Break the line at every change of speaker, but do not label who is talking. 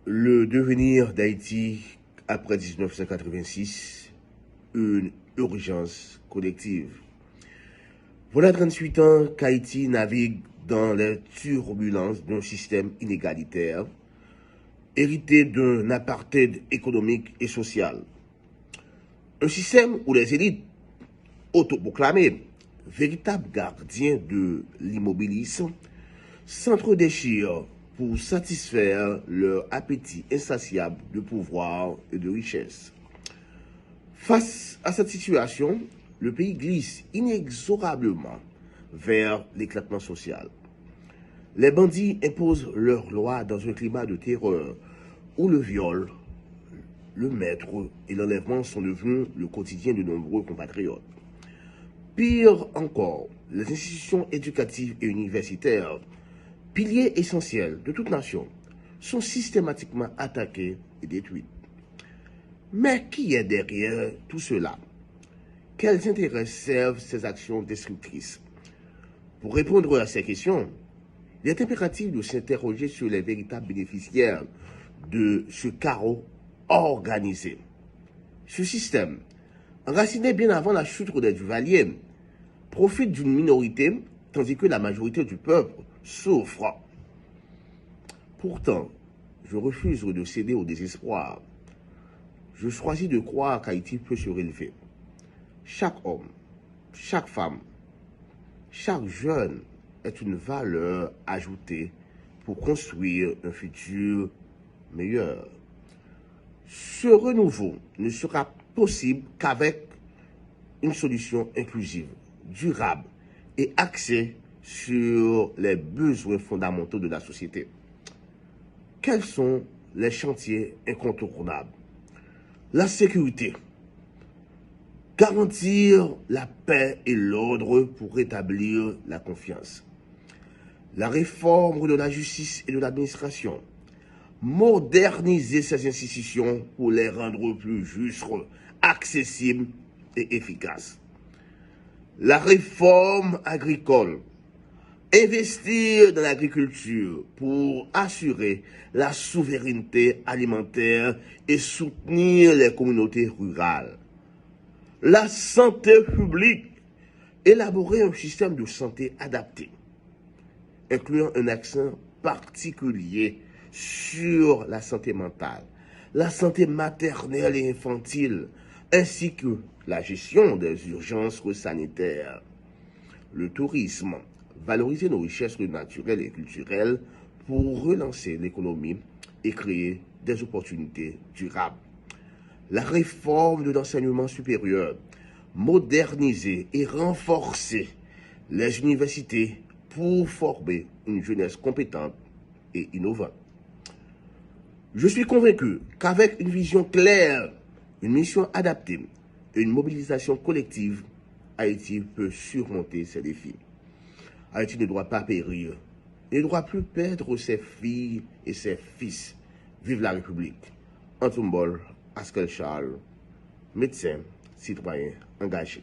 Le devenir d'Haïti après 1986, une urgence collective. Voilà 38 ans qu'Haïti navigue dans les turbulences d'un système inégalitaire, hérité d'un apartheid économique et social. Un système où les élites autoproclamées, véritables gardiens de l'immobilisme, s'entre-déchirent pour satisfaire leur appétit insatiable de pouvoir et de richesse. Face à cette situation, le pays glisse inexorablement vers l'éclatement social. Les bandits imposent leurs lois dans un climat de terreur où le viol, le maître et l'enlèvement sont devenus le quotidien de nombreux compatriotes. Pire encore, les institutions éducatives et universitaires, piliers essentiels de toute nation, sont systématiquement attaquées et détruites. Mais qui est derrière tout cela? Quels intérêts servent ces actions destructrices? Pour répondre à ces questions, il est impératif de s'interroger sur les véritables bénéficiaires de ce chaos organisé. Ce système, enraciné bien avant la chute des Duvaliers, profite d'une minorité tandis que la majorité du peuple souffre. Pourtant, je refuse de céder au désespoir. Je choisis de croire qu'Haïti peut se relever. Chaque homme, chaque femme, chaque jeune est une valeur ajoutée pour construire un futur meilleur. Ce renouveau ne sera possible qu'avec une solution inclusive, durable et axée sur les besoins fondamentaux de la société. Quels sont les chantiers incontournables? La sécurité. Garantir la paix et l'ordre pour rétablir la confiance. La réforme de la justice et de l'administration. Moderniser ces institutions pour les rendre plus justes, accessibles et efficaces. La réforme agricole. Investir dans l'agriculture pour assurer la souveraineté alimentaire et soutenir les communautés rurales. La santé publique. Élaborer un système de santé adapté, incluant un accent particulier sur la santé mentale, la santé maternelle et infantile, ainsi que la gestion des urgences sanitaires. Le tourisme. Valoriser nos richesses naturelles et culturelles pour relancer l'économie et créer des opportunités durables. La réforme de l'enseignement supérieur, moderniser et renforcer les universités pour former une jeunesse compétente et innovante. Je suis convaincu qu'avec une vision claire, une mission adaptée et une mobilisation collective, Haïti peut surmonter ces défis. Haïti ne doit pas périr, il ne doit plus perdre ses filles et ses fils. Vive la République. Antoine Bol, Askel Charles, médecin, citoyen engagé.